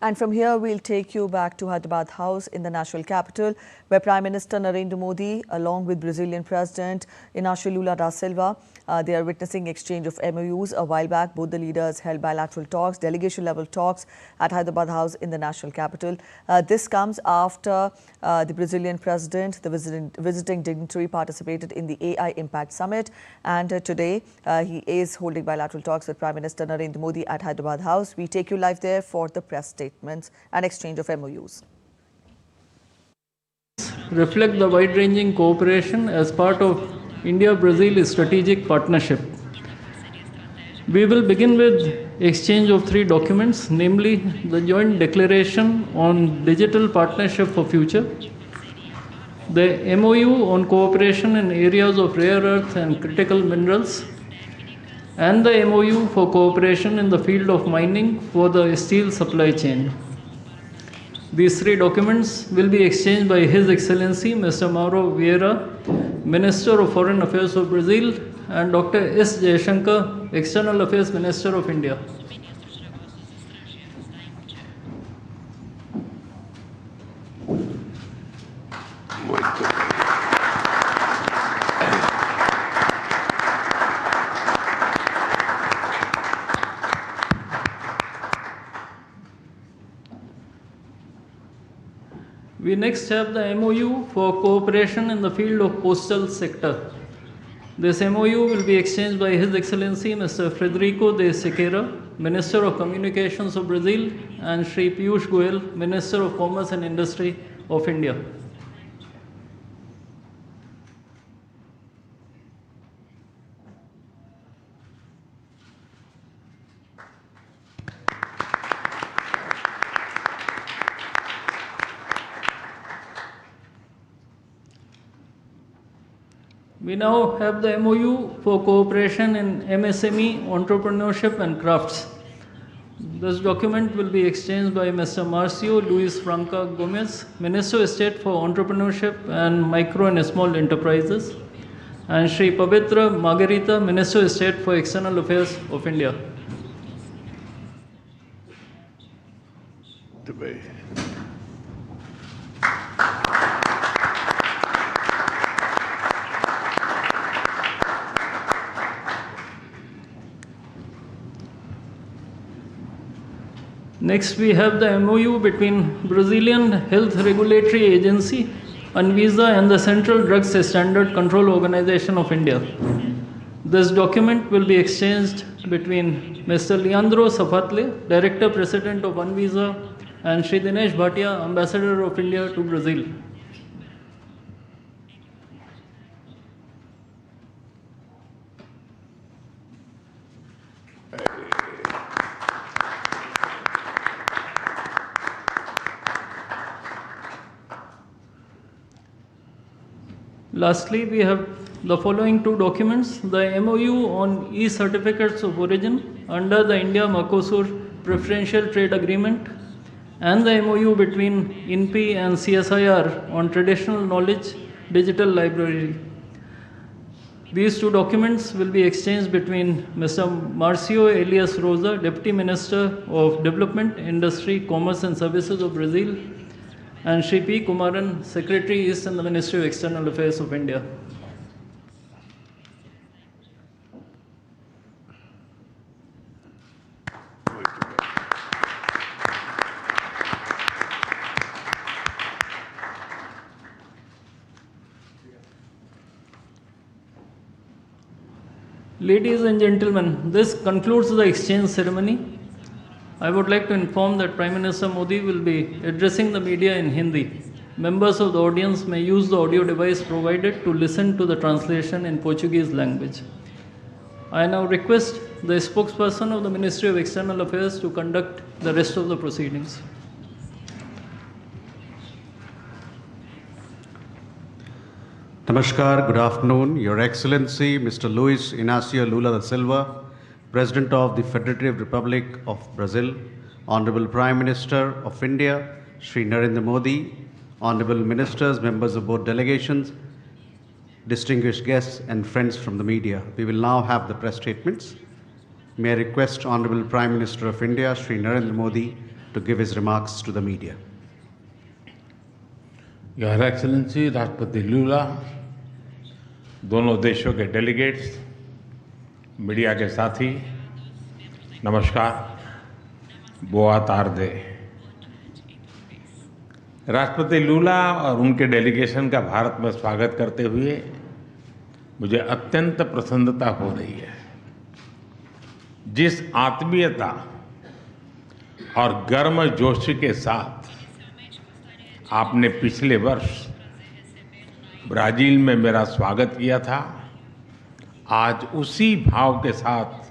And from here, we'll take you back to Hyderabad House in the national capital, where Prime Minister Narendra Modi, along with Brazilian President Inácio Lula da Silva, they are witnessing exchange of MoUs. A while back, both the leaders held bilateral talks, delegation-level talks at Hyderabad House in the national capital. This comes after the Brazilian president, the visiting dignitary, participated in the AI Impact Summit. And today, he is holding bilateral talks with Prime Minister Narendra Modi at Hyderabad House. We take you live there for the press statements and exchange of MoUs. Reflect the wide-ranging cooperation as part of India-Brazil strategic partnership. We will begin with exchange of 3 documents, namely the joint declaration on digital partnership for future, the MoU on cooperation in areas of rare earth and critical minerals, and the MoU for cooperation in the field of mining for the steel supply chain. These 3 documents will be exchanged by His Excellency Mr. Mauro Vieira, Minister of Foreign Affairs of Brazil, and Dr. S. Jayashankar, External Affairs Minister of India. We next have the MoU for cooperation in the field of postal sector. This MoU will be exchanged by His Excellency Mr. Frederico de Siqueira, Minister of Communications of Brazil, and Shri Piyush Goyal, Minister of Commerce and Industry of India. We now have the MoU for cooperation in MSME, entrepreneurship and crafts. This document will be exchanged by Mr. Marcio Luis Franca Gomez, Minister of State for Entrepreneurship and Micro and Small Enterprises, and Shri Pavitra Margarita, Minister of State for External Affairs of India. Dubai. Next, we have the MoU between Brazilian Health Regulatory Agency, Anvisa, and the Central Drugs Standard Control Organization of India. This document will be exchanged between Mr. Leandro Safatle, Director President of Anvisa, and Shri Dinesh Bhatia, Ambassador of India to Brazil. Lastly, we have the following 2 documents: the MoU on e-certificates of origin under the India-Mercosur Preferential Trade Agreement, and the MoU between INPI and CSIR on traditional knowledge digital library. These 2 documents will be exchanged between Mr. Marcio Elias Rosa, Deputy Minister of Development, Industry, Commerce and Services of Brazil, and Shri P. Kumaran, Secretary East in the Ministry of External Affairs of India. Ladies and gentlemen, this concludes the exchange ceremony. I would like to inform that Prime Minister Modi will be addressing the media in Hindi. Members of the audience may use the audio device provided to listen to the translation in Portuguese language. I now request the spokesperson of the Ministry of External Affairs to conduct the rest of the proceedings. Namaskar, good afternoon. Your Excellency, Mr. Luis Inácio Lula da Silva, President of the Federative Republic of Brazil, Honorable Prime Minister of India, Shri Narendra Modi, Honorable Ministers, members of both delegations, distinguished guests and friends from the media. We will now have the press statements. May I request Honorable Prime Minister of India, Shri Narendra Modi, to give his remarks to the media. Your excellency राष्ट्रपति लूला, दोनों देशों के delegates, media के साथी, नमस्कार, बोआ तारदे। राष्ट्रपति लूला और उनके डेलीगेशन का भारत में स्वागत करते हुए मुझे अत्यंत प्रसन्नता हो रही है। जिस आत्मीयता और गर्मजोशी के साथ आपने पिछले वर्ष ब्राजील में मेरा स्वागत किया था, आज उसी भाव के साथ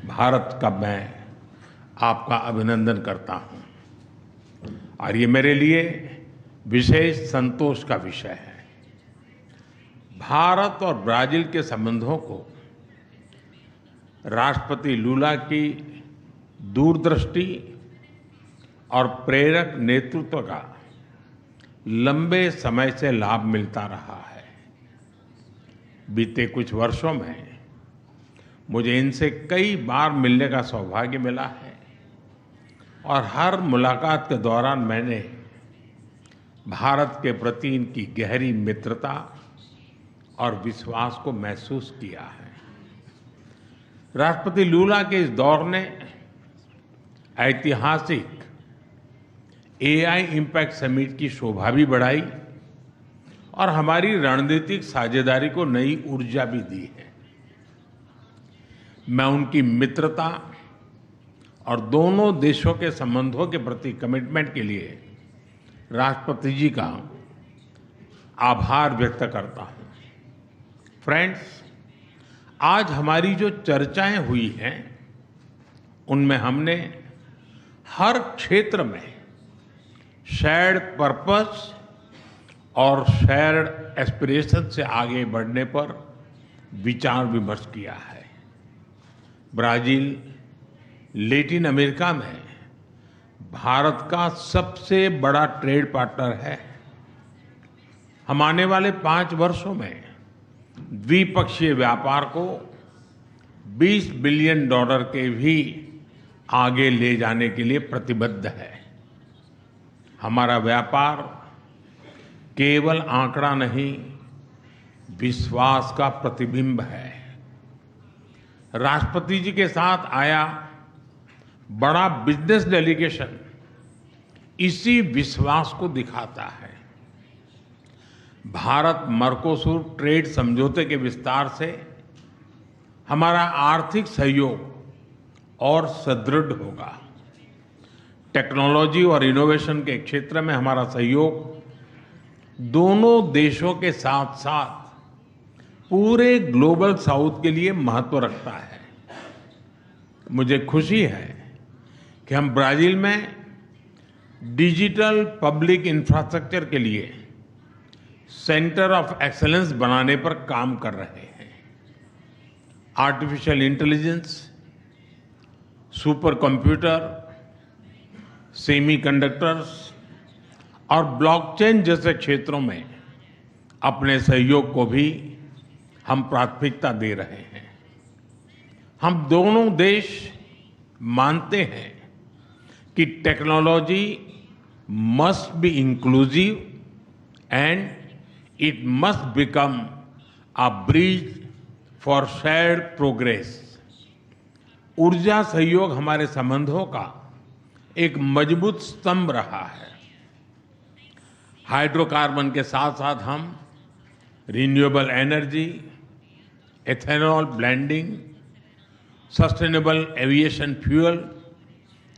भारत का मैं आपका अभिनंदन करता हूं और ये मेरे लिए विशेष संतोष का विषय है। भारत और ब्राजील के संबंधों को राष्ट्रपति लूला की दूरदृष्टि और प्रेरक नेतृत्व का लंबे समय से लाभ मिलता रहा है। बीते कुछ वर्षों में मुझे इनसे कई बार मिलने का सौभाग्य मिला है और हर मुलाकात के दौरान मैंने भारत के प्रति इनकी गहरी मित्रता और विश्वास को महसूस किया है। राष्ट्रपति लूला के इस दौर ने ऐतिहासिक एआई इम्पैक्ट समिट की शोभा भी बढ़ाई और हमारी रणनीतिक साझेदारी को नई ऊर्जा भी दी है। मैं उनकी मित्रता और दोनों देशों के संबंधों के प्रति कमिटमेंट के लिए राष्ट्रपति जी का आभार व्यक्त करता हूं। फ्रेंड्स, आज हमारी जो चर्चाएं हुई हैं उनमें हमने हर क्षेत्र में शेयर्ड पर्पस और शेयर्ड एस्पिरेशन से आगे बढ़ने पर विचार विमर्श किया है। ब्राजील लैटिन अमेरिका में भारत का सबसे बड़ा ट्रेड पार्टनर है। हम आने वाले 5 वर्षों में द्विपक्षीय व्यापार को $20 बिलियन के भी आगे ले जाने के लिए प्रतिबद्ध है। हमारा व्यापार केवल आंकड़ा नहीं, विश्वास का प्रतिबिंब है। राष्ट्रपति जी के साथ आया बड़ा बिजनेस डेलीगेशन इसी विश्वास को दिखाता है। भारत मर्कोसूर ट्रेड समझौते के विस्तार से हमारा आर्थिक सहयोग और सुदृढ़ होगा। टेक्नोलॉजी और इनोवेशन के क्षेत्र में हमारा सहयोग दोनों देशों के साथ साथ पूरे ग्लोबल साउथ के लिए महत्व रखता है। मुझे खुशी है कि हम ब्राजील में डिजिटल पब्लिक इंफ्रास्ट्रक्चर के लिए सेंटर ऑफ एक्सीलेंस बनाने पर काम कर रहे हैं। Artificial intelligence, super computer, semiconductors और ब्लॉकचेन जैसे क्षेत्रों में अपने सहयोग को भी हम प्राथमिकता दे रहे हैं। हम दोनों देश मानते हैं कि technology must be inclusive and it must become a bridge for shared progress. ऊर्जा सहयोग हमारे संबंधों का एक मजबूत स्तंभ रहा है। हाइड्रोकार्बन के साथ साथ हम renewable energy, ethanol blending, sustainable aviation fuel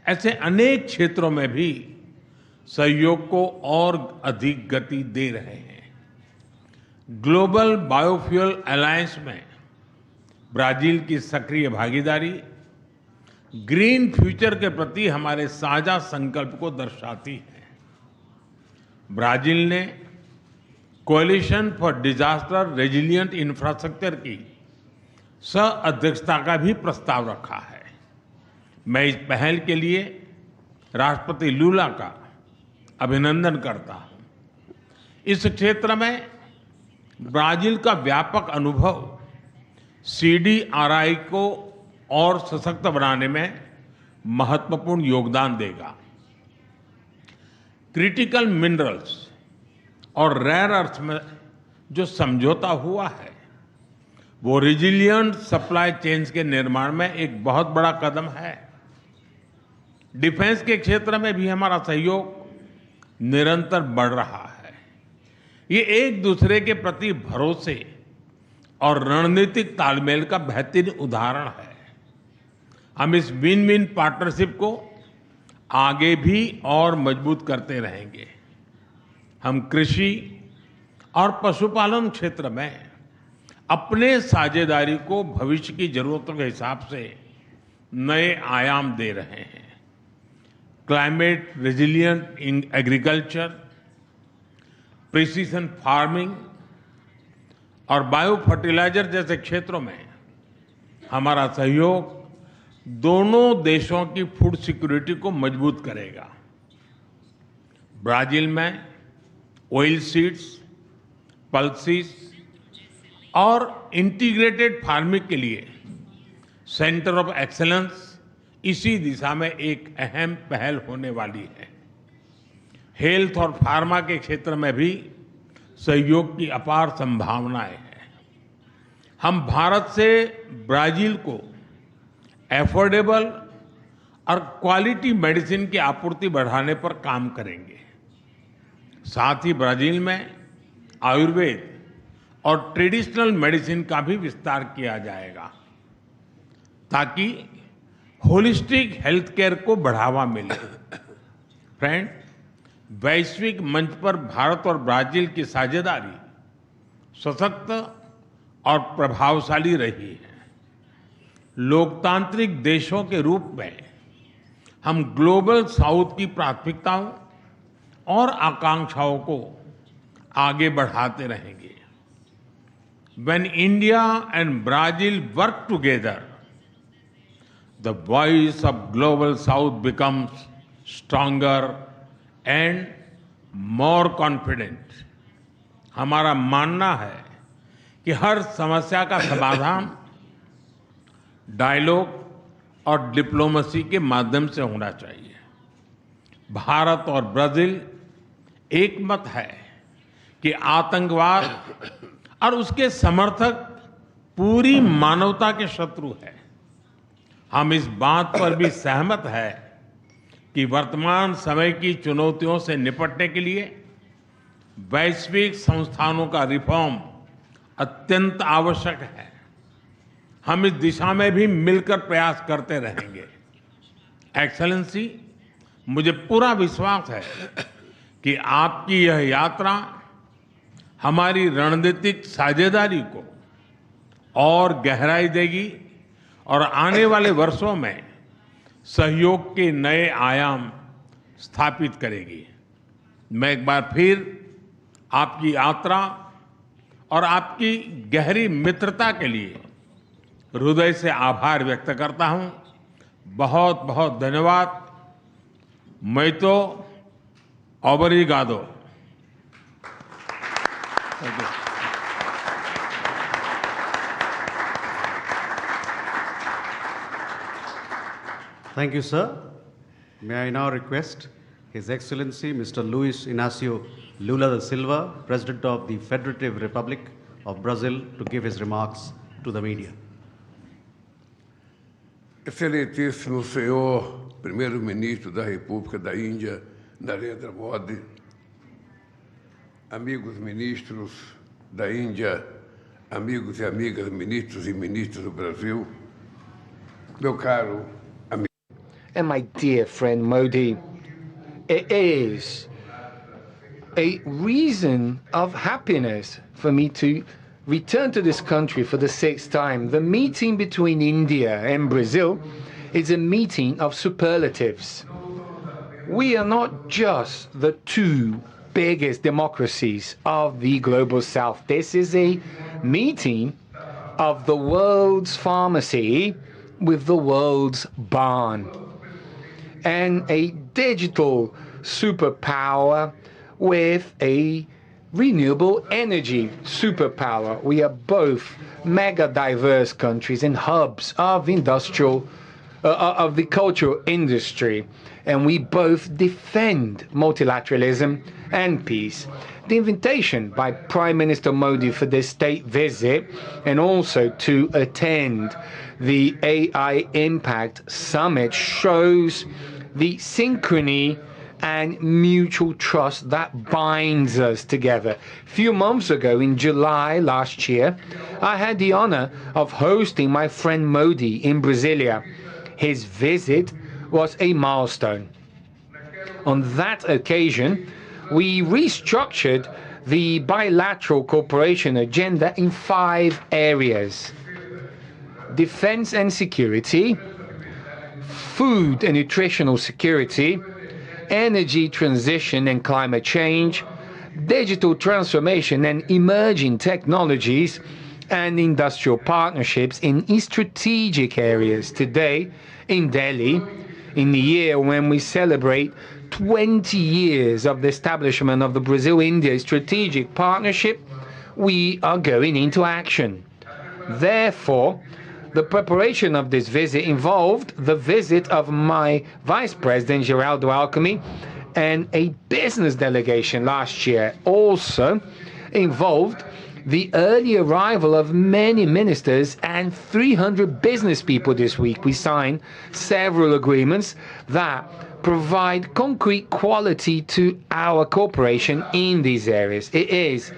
ऐसे अनेक क्षेत्रों में भी सहयोग को और अधिक गति दे रहे हैं। ग्लोबल बायोफ्यूल अलायंस में ब्राजील की सक्रिय भागीदारी ग्रीन फ्यूचर के प्रति हमारे साझा संकल्प को दर्शाती है। ब्राजील ने coalition for disaster resilient infrastructure की सह-अध्यक्षता का भी प्रस्ताव रखा है। मैं इस पहल के लिए राष्ट्रपति लूला का अभिनंदन करता हूं। इस क्षेत्र में ब्राजील का व्यापक अनुभव CDRI को और सशक्त बनाने में महत्वपूर्ण योगदान देगा। क्रिटिकल मिनरल्स और रेयर अर्थ में जो समझौता हुआ है वो रिजिलिएंट सप्लाई चेन्स के निर्माण में एक बहुत बड़ा कदम है। डिफेंस के क्षेत्र में भी हमारा सहयोग निरंतर बढ़ रहा है। ये एक दूसरे के प्रति भरोसे और रणनीतिक तालमेल का बेहतरीन उदाहरण है। हम इस विन विन पार्टनरशिप को आगे भी और मजबूत करते रहेंगे। हम कृषि और पशुपालन क्षेत्र में अपने साझेदारी को भविष्य की जरूरतों के हिसाब से नए आयाम दे रहे हैं। Climate resilient agriculture, precision farming और बायो फर्टिलाइजर जैसे क्षेत्रों में हमारा सहयोग दोनों देशों की फूड सिक्योरिटी को मजबूत करेगा। ब्राजील में ऑयल सीड्स, पल्सीज और इंटीग्रेटेड फार्मिंग के लिए सेंटर ऑफ एक्सीलेंस इसी दिशा में एक अहम पहल होने वाली है। हेल्थ और फार्मा के क्षेत्र में भी सहयोग की अपार संभावनाएं हैं। हम भारत से ब्राजील को एफोर्डेबल और क्वालिटी मेडिसिन की आपूर्ति बढ़ाने पर काम करेंगे। साथ ही ब्राजील में आयुर्वेद और ट्रेडिशनल मेडिसिन का भी विस्तार किया जाएगा ताकि होलिस्टिक हेल्थ केयर को बढ़ावा मिले। फ्रेंड, वैश्विक मंच पर भारत और ब्राजील की साझेदारी सशक्त और प्रभावशाली रही है। लोकतांत्रिक देशों के रूप में हम ग्लोबल साउथ की प्राथमिकताओं और आकांक्षाओं को आगे बढ़ाते रहेंगे। When India and Brazil work together, the voice of global south becomes stronger and more confident. हमारा मानना है कि हर समस्या का समाधान डायलॉग और डिप्लोमेसी के माध्यम से होना चाहिए। भारत और ब्राजील एक मत है कि आतंकवाद और उसके समर्थक पूरी मानवता के शत्रु है। हम इस बात पर भी सहमत है कि वर्तमान समय की चुनौतियों से निपटने के लिए वैश्विक संस्थानों का रिफॉर्म अत्यंत आवश्यक है। हम इस दिशा में भी मिलकर प्रयास करते रहेंगे। एक्सेलेंसी, मुझे पूरा विश्वास है कि आपकी यह यात्रा हमारी रणनीतिक साझेदारी को और गहराई देगी और आने वाले वर्षों में सहयोग के नए आयाम स्थापित करेगी। मैं एक बार फिर आपकी यात्रा और आपकी गहरी मित्रता के लिए हृदय से आभार व्यक्त करता हूं। बहुत बहुत धन्यवाद। मैं तो ओब्रिगादो। Thank you, sir. May I now request His Excellency Mr. Luis Inácio Lula da Silva, President of the Federative Republic of Brazil, to give his remarks to the media. Excelentíssimo senhor Primeiro-Ministro da República da Índia, Narendra Modi, amigos ministros da Índia, amigos e amigas ministros e ministras do Brasil, meu caro amigo. And my dear friend Modi, it is a reason of happiness for me to return to this country for the sixth time. The meeting between India and Brazil is a meeting of superlatives. We are not just the two biggest democracies of the global south. This is a meeting of the world's pharmacy with the world's barn, and a digital superpower with a renewable energy superpower. We are both mega diverse countries and hubs of industrial of the cultural industry, and we both defend multilateralism and peace. The invitation by Prime Minister Modi for this state visit and also to attend the AI Impact Summit shows the synchrony and mutual trust that binds us together. A few months ago, in July last year, I had the honor of hosting my friend Modi in Brasilia. His visit was a milestone. On that occasion, we restructured the bilateral cooperation agenda in 5 areas: defense and security, food and nutritional security, energy transition and climate change, digital transformation and emerging technologies, and industrial partnerships in strategic areas. Today, in Delhi, in the year when we celebrate 20 years of the establishment of the Brazil-India Strategic Partnership, we are going into action. Therefore, the preparation of this visit involved the visit of my Vice President, Geraldo Alckmin, and a business delegation last year. Also involved the early arrival of many ministers and 300 business people this week. We signed several agreements that provide concrete quality to our cooperation in these areas. It is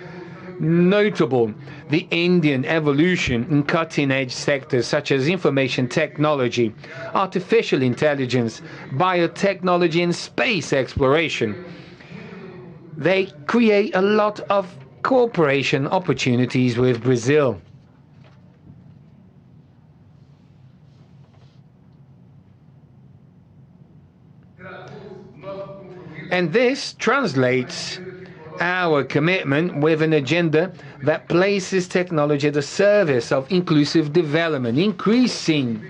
notable the Indian evolution in cutting-edge sectors such as information technology, artificial intelligence, biotechnology, and space exploration. They create a lot of cooperation opportunities with Brazil. And this translates our commitment with an agenda that places technology at the service of inclusive development, increasing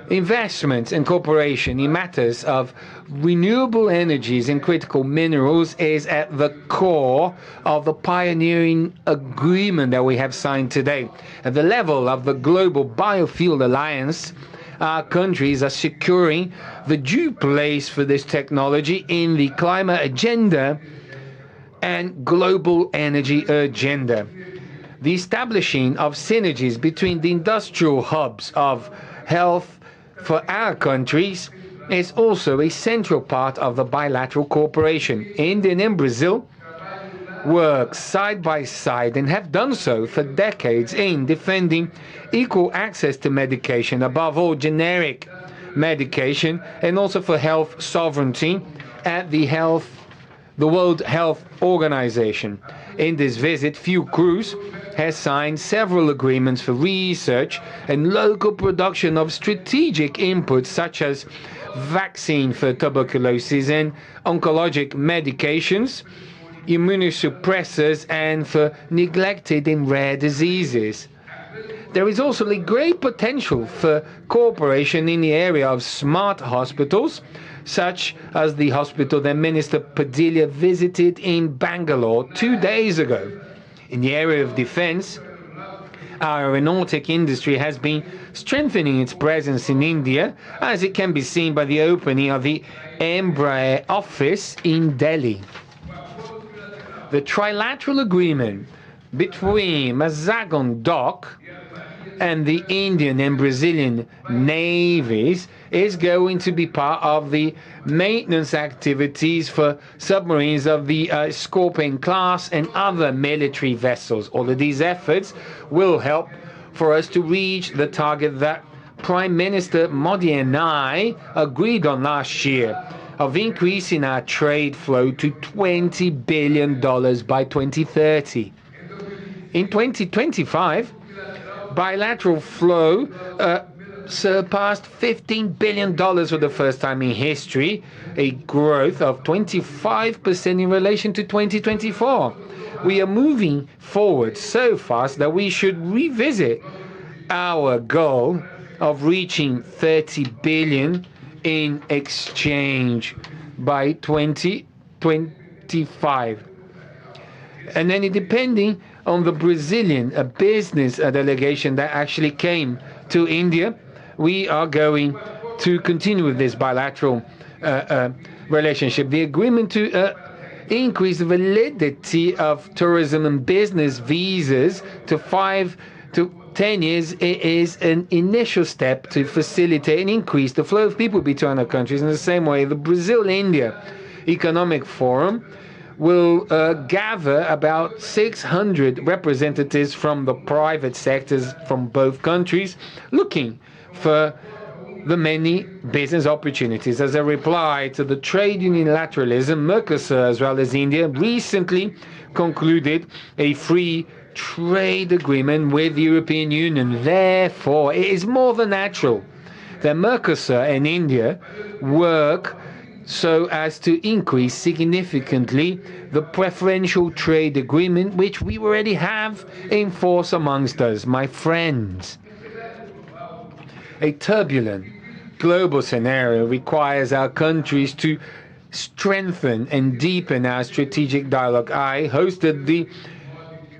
investments and cooperation in matters of renewable energies and critical minerals is at the core of the pioneering agreement that we have signed today. At the level of the Global Biofuel Alliance, our countries are securing the due place for this technology in the climate agenda and global energy agenda. The establishing of synergies between the industrial hubs of health for our countries is also a central part of the bilateral cooperation. India and Brazil work side by side and have done so for decades in defending equal access to medication, above all generic medication, and also for health sovereignty at the World Health Organization. In this visit, Fiocruz has signed several agreements for research and local production of strategic inputs such as vaccine for tuberculosis and oncologic medications, immunosuppressors, and for neglected and rare diseases. There is also a great potential for cooperation in the area of smart hospitals, such as the hospital that Minister Padilla visited in Bangalore 2 days ago. In the area of defense, our aeronautic industry has been strengthening its presence in India, as it can be seen by the opening of the Embraer office in Delhi. The trilateral agreement between Mazagon Dock and the Indian and Brazilian navies is going to be part of the maintenance activities for submarines of the Scorpion class and other military vessels. All of these efforts will help for us to reach the target that Prime Minister Modi and I agreed on last year of increasing our trade flow to $20 billion by 2030. In 2025, bilateral flow surpassed $15 billion for the first time in history, a growth of 25% in relation to 2024. We are moving forward so fast that we should revisit our goal of reaching 30 billion in exchange by 2025. And then depending on the Brazilian business delegation that actually came to India, we are going to continue with this bilateral relationship. The agreement to increase the validity of tourism and business visas to 5 to 10 years is an initial step to facilitate and increase the flow of people between our countries. In the same way, the Brazil-India Economic Forum will gather about 600 representatives from the private sectors from both countries, looking for the many business opportunities. As a reply to the trade unilateralism, Mercosur, as well as India, recently concluded a free trade agreement with the European Union. Therefore, it is more than natural that Mercosur and India work so as to increase significantly the preferential trade agreement which we already have in force amongst us. My friends, a turbulent global scenario requires our countries to strengthen and deepen our strategic dialogue. I hosted the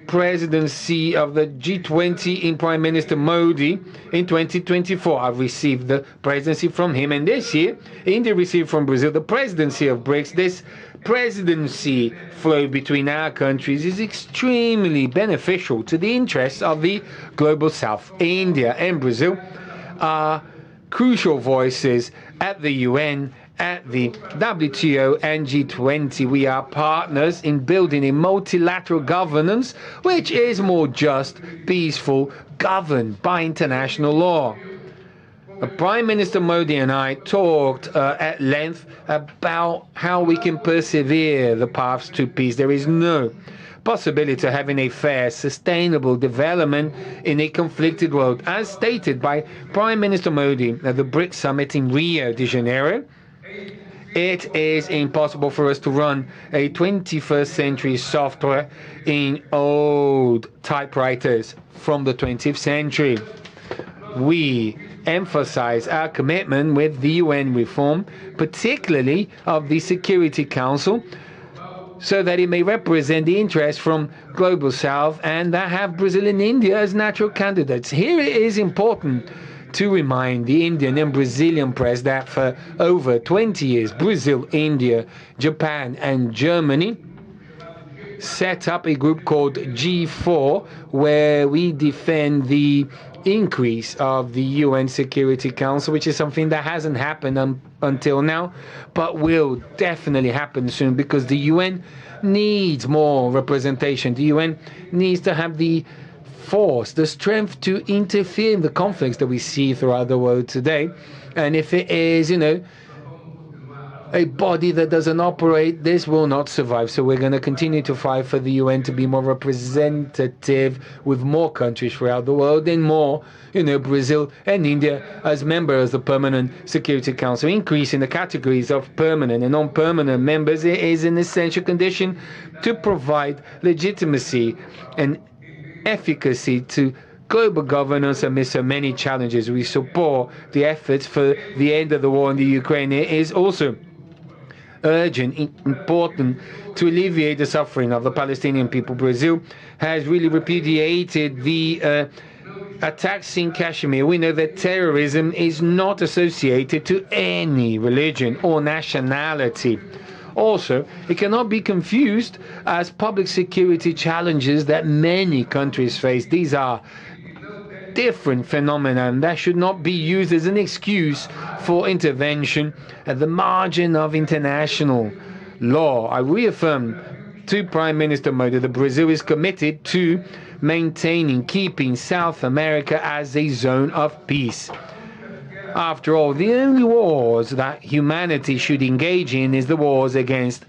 presidency of the G20 in Prime Minister Modi in 2024. I've received the presidency from him, and this year India received from Brazil the presidency of BRICS. This presidency flow between our countries is extremely beneficial to the interests of the global South. India and Brazil are crucial voices at the UN, at the WTO and G20. We are partners in building a multilateral governance which is more just, peaceful, governed by international law. Prime Minister Modi and I talked at length about how we can persevere the paths to peace. There is no possibility of having a fair, sustainable development in a conflicted world. As stated by Prime Minister Modi at the BRICS summit in Rio de Janeiro, it is impossible for us to run a 21st century software in old typewriters from the 20th century. We emphasize our commitment with the UN reform, particularly of the Security Council, so that it may represent the interests from Global South and that have Brazil and India as natural candidates. Here it is important to remind the Indian and Brazilian press that for over 20 years, Brazil, India, Japan and Germany set up a group called G4, where we defend the increase of the UN Security Council, which is something that hasn't happened until now, but will definitely happen soon, because the UN needs more representation. The UN needs to have the force, the strength to interfere in the conflicts that we see throughout the world today. And if it is, a body that doesn't operate, this will not survive. So we're going to continue to fight for the UN to be more representative with more countries throughout the world and more, Brazil and India as members of the Permanent Security Council. Increasing the categories of permanent and non-permanent members is an essential condition to provide legitimacy and efficacy to global governance amidst so many challenges. We support the efforts for the end of the war in the Ukraine. It is also urgent, important to alleviate the suffering of the Palestinian people. Brazil has really repudiated the attacks in Kashmir. We know that terrorism is not associated to any religion or nationality. Also, it cannot be confused as public security challenges that many countries face. These are different phenomena, and that should not be used as an excuse for intervention at the margin of international law. I reaffirm to Prime Minister Modi that Brazil is committed to keeping South America as a zone of peace. After all, the only wars that humanity should engage in is the wars against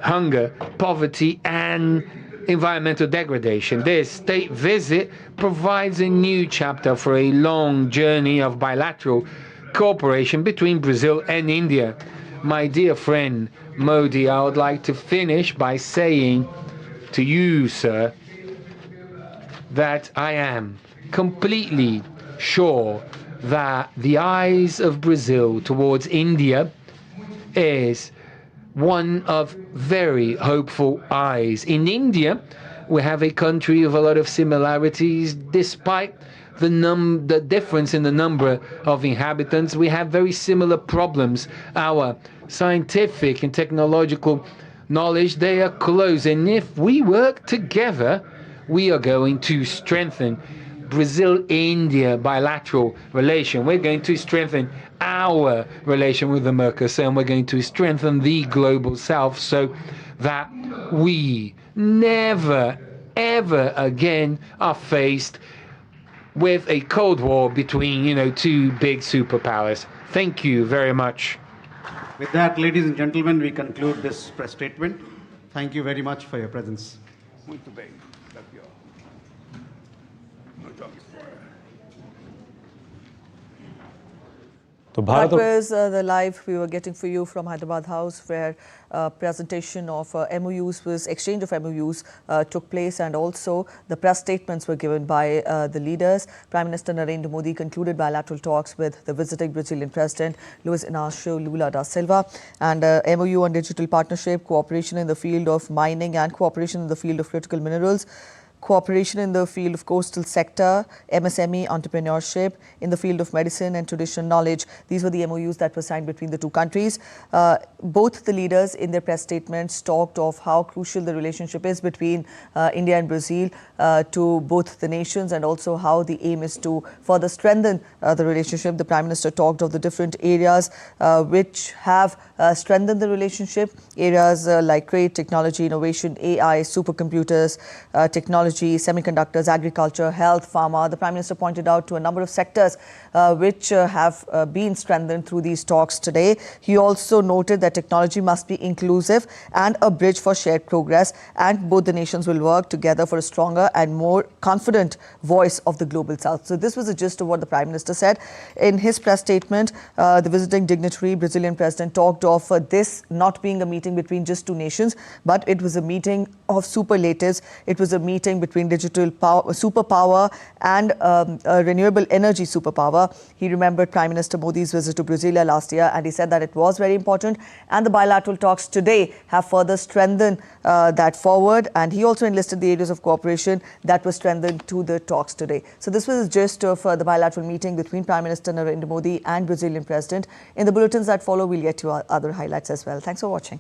hunger, poverty, and environmental degradation. This state visit provides a new chapter for a long journey of bilateral cooperation between Brazil and India. My dear friend Modi, I would like to finish by saying to you, sir, that I am completely sure that the eyes of Brazil towards India is one of very hopeful eyes. In India, we have a country of a lot of similarities, despite the difference in the number of inhabitants. We have very similar problems. Our scientific and technological knowledge, they are close. And if we work together, we are going to strengthen Brazil-India bilateral relation. We're going to strengthen our relation with the Mercosur, and we're going to strengthen the global south so that we never, ever again are faced with a Cold War between, two big superpowers. Thank you very much. With that, ladies and gentlemen, we conclude this press statement. Thank you very much for your presence. Muito bem. Daqui, ó. Não jogue fora. That was the live we were getting for you from Hyderabad House, where presentation of MoUs exchange of MoUs took place, and also the press statements were given by the leaders. Prime Minister Narendra Modi concluded bilateral talks with the visiting Brazilian President Luiz Inácio Lula da Silva, and MoU on digital partnership, cooperation in the field of mining and cooperation in the field of critical minerals, cooperation in the field of coastal sector, MSME entrepreneurship, in the field of medicine and traditional knowledge. These were the MoUs that were signed between the two countries. Both the leaders in their press statements talked of how crucial the relationship is between India and Brazil to both the nations, and also how the aim is to further strengthen the relationship. The Prime Minister talked of the different areas which have strengthened the relationship, areas like trade, technology, innovation, AI, supercomputers, technology, semiconductors, agriculture, health, pharma. The Prime Minister pointed out to a number of sectors which have been strengthened through these talks today. He also noted that technology must be inclusive and a bridge for shared progress, and both the nations will work together for a stronger and more confident voice of the global south. So this was the gist of what the Prime Minister said. In his press statement, the visiting dignitary, Brazilian President, talked of this not being a meeting between just two nations, but it was a meeting of superlatives. It was a meeting between digital power, superpower, and a renewable energy superpower. He remembered Prime Minister Modi's visit to Brasilia last year, and he said that it was very important, and the bilateral talks today have further strengthened that forward. And he also enlisted the areas of cooperation that were strengthened to the talks today. So this was the gist of the bilateral meeting between Prime Minister Narendra Modi and Brazilian President. In the bulletins that follow, we'll get to other highlights as well. Thanks for watching.